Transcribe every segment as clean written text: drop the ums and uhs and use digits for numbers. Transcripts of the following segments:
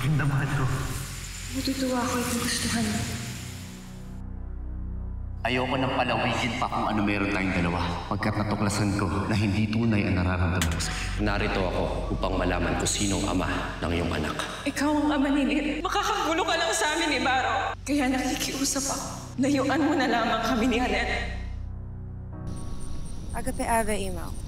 Ganda, mahal ko. Natutuwa ako kung gustuhan mo. Ayoko nang palawisin pa kung ano meron tayong dalawa. Pagkat natuklasan ko na hindi tunay ang nararamdaman ko sa'yo. Narito ako upang malaman kung sinong ama ng iyong anak. Ikaw ang ama ni Lir. Makakagulo ka lang sa amin, Ibaro. Kaya nakikiusap ako. Layuan mo na lamang kami ni Hanet. Agape Ave, Imaw.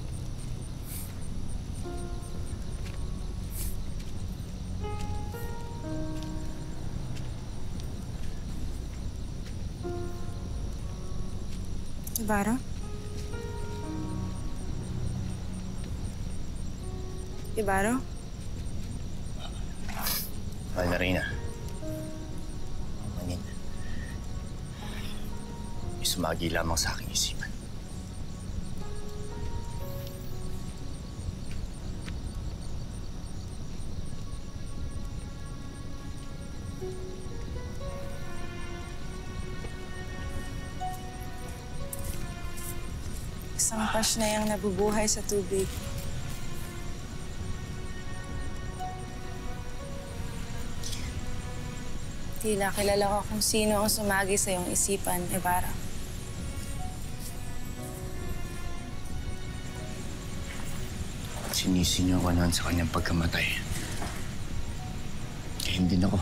Ibaro? Ibaro? Mahal na Reyna. Manin. May sumagi lamang sa aking isipan. Isang pash na yung nabubuhay sa tubig. Tila kilala ko kung sino ang sumagi sa iyong isipan, Ibarra. Sinisinyo ko noon sa kanyang pagkamatay. Kaya hindi na ako.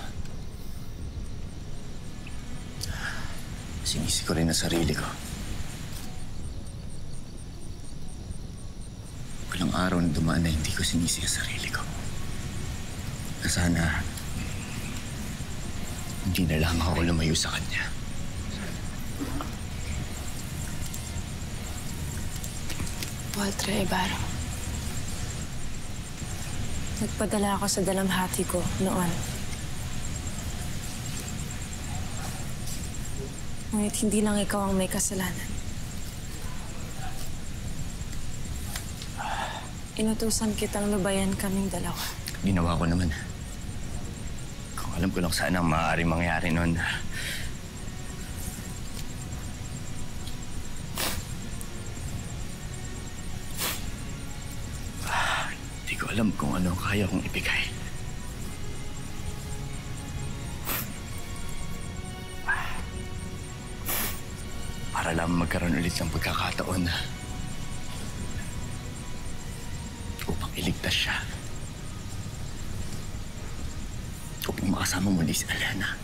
Sinisi ko rin ang sarili ko. Walang araw na dumaan na hindi ko sinisi ang sarili ko. Na sana hindi na lamang ako lumayo sa kanya. Walter Ibarra. Nagpadala ako sa dalamhati ko noon. Ngunit hindi lang ikaw ang may kasalanan. Inutusan kitang lubayan kaming dalawa. Ginawa ko naman. Kung alam ko lang sana ang maaaring mangyari noon. Hindi ko alam kung ano kaya kong ibigay. Para lang magkaroon ulit ng pagkakataon na upang iligtas siya. Upang makasama muli si Elena.